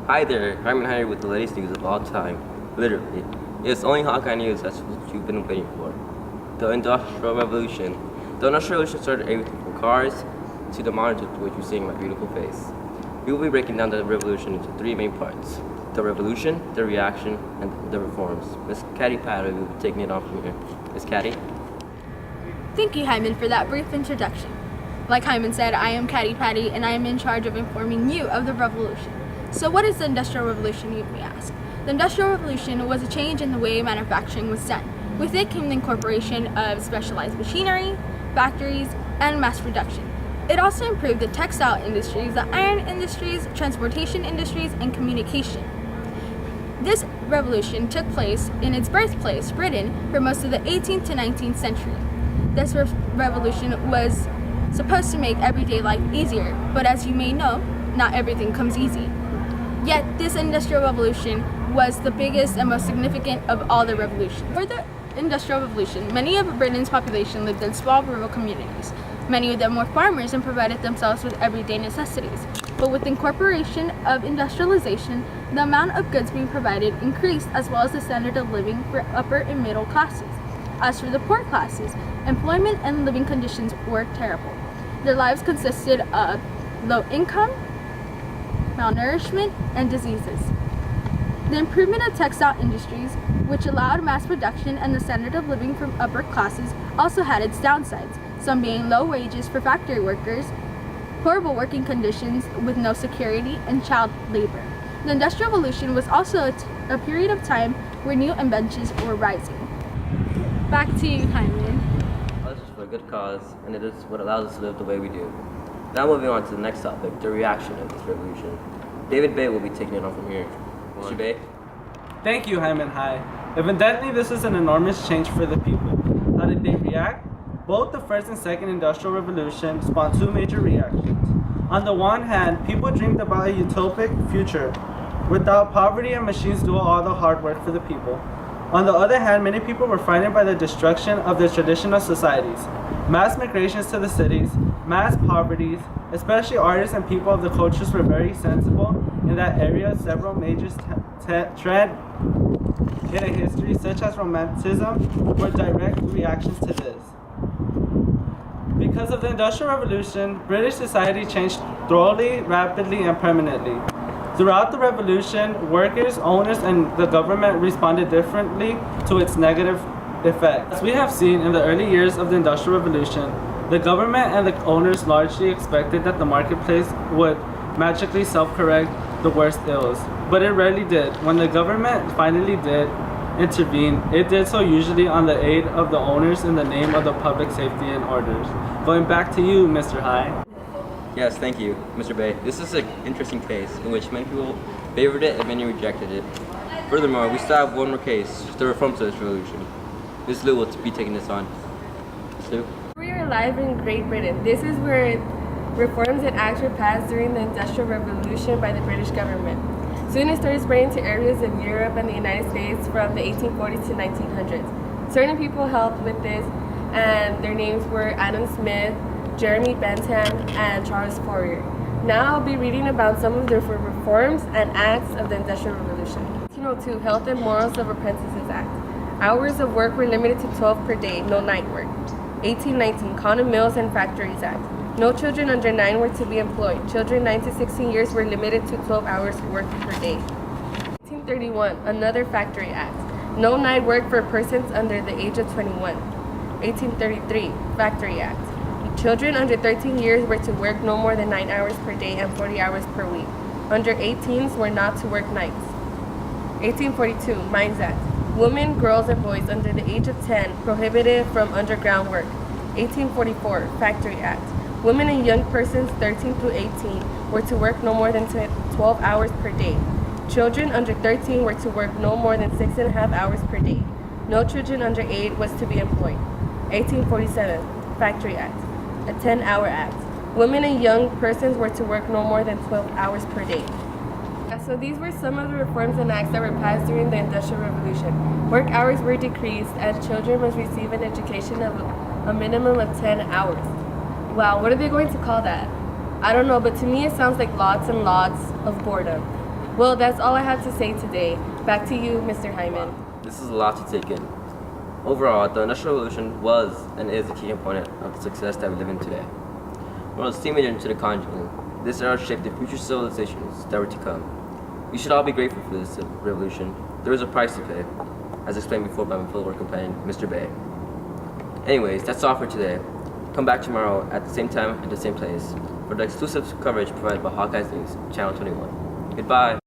Hi there, I'm here with the latest news of all time. Literally. It's only Hawkeye News, that's what you've been waiting for. The Industrial Revolution. The Industrial Revolution started everything from cars to the monitor to which you're seeing my beautiful face. We will be breaking down the revolution into three main parts. The revolution, the reaction, and the reforms. Miss Katerin Pena will be taking it on from here. Miss Katy? Thank you, Hyman, for that brief introduction. Like Hyman said, I am Katerin Pena, and I am in charge of informing you of the revolution. So what is the Industrial Revolution, you may ask? The Industrial Revolution was a change in the way manufacturing was done. With it came the incorporation of specialized machinery, factories, and mass production. It also improved the textile industries, the iron industries, transportation industries, and communication. This revolution took place in its birthplace, Britain, for most of the 18th to 19th century. This revolution was supposed to make everyday life easier, but as you may know, not everything comes easy. Yet this Industrial Revolution was the biggest and most significant of all the revolutions. For the Industrial Revolution, many of Britain's population lived in small rural communities. Many of them were farmers and provided themselves with everyday necessities. But with the incorporation of industrialization, the amount of goods being provided increased, as well as the standard of living for upper and middle classes. As for the poor classes, employment and living conditions were terrible. Their lives consisted of low income, malnourishment, and diseases. The improvement of textile industries, which allowed mass production and the standard of living from upper classes, also had its downsides, some being low wages for factory workers, horrible working conditions with no security, and child labor. The Industrial Revolution was also a period of time where new inventions were rising. Back to you, Hyman. This is for a good cause, and it is what allows us to live the way we do. Now moving on to the next topic, the reaction of this revolution. David Bay will be taking it on from here. Mr. Bay? Thank you, Hyman High. Evidently, this is an enormous change for the people. How did they react? Both the first and second industrial revolution spawned two major reactions. On the one hand, people dreamed about a utopic future without poverty and machines doing all the hard work for the people. On the other hand, many people were frightened by the destruction of their traditional societies, mass migrations to the cities, mass poverties, especially artists and people of the cultures were very sensible in that area. Several major trends in a history, such as Romanticism, were direct reactions to this. Because of the Industrial Revolution, British society changed thoroughly, rapidly, and permanently. Throughout the revolution, workers, owners, and the government responded differently to its negative effects. As we have seen in the early years of the Industrial Revolution, the government and the owners largely expected that the marketplace would magically self-correct the worst ills, but it rarely did. When the government finally did intervene, it did so usually on the aid of the owners in the name of the public safety and orders. Going back to you, Mr. High. Yes, thank you, Mr. Bay. This is an interesting case in which many people favored it and many rejected it. Furthermore, we still have one more case, the reforms of this revolution. Ms. Lou will be taking this on. Ms. Lou? We are alive in Great Britain. This is where reforms and acts were passed during the Industrial Revolution by the British government. Soon it started spreading to areas of Europe and the United States from the 1840s to 1900s. Certain people helped with this, and their names were Adam Smith, Jeremy Bentham, and Charles Fourier. Now I'll be reading about some of the reforms and acts of the Industrial Revolution. 1802, Health and Morals of Apprentices Act. Hours of work were limited to 12 per day, no night work. 1819, Common Mills and Factories Act. No children under 9 were to be employed. Children 9 to 16 years were limited to 12 hours work per day. 1831, another Factory Act. No night work for persons under the age of 21. 1833, Factory Act. Children under 13 years were to work no more than 9 hours per day and 40 hours per week. Under 18s were not to work nights. 1842, Mines Act. Women, girls, and boys under the age of 10 prohibited from underground work. 1844, Factory Act. Women and young persons 13 through 18 were to work no more than 12 hours per day. Children under 13 were to work no more than 6.5 hours per day. No children under 8 was to be employed. 1847, Factory Act. A 10-hour act. Women and young persons were to work no more than 12 hours per day. So these were some of the reforms and acts that were passed during the Industrial Revolution. Work hours were decreased, and children must receive an education of a minimum of 10 hours. Wow, what are they going to call that? I don't know, but to me it sounds like lots and lots of boredom. Well, that's all I have to say today. Back to you, Mr. Hyman. This is a lot to take in. Overall, the Industrial Revolution was and is a key component of the success that we live in today. One of the steam engine to the continent, this era shaped the future civilizations that were to come. We should all be grateful for this revolution. There is a price to pay, as explained before by my fellow work companion, Mr. Bay. Anyways, that's all for today. Come back tomorrow at the same time at the same place for the exclusive coverage provided by Hawkeye's News, Channel 21. Goodbye.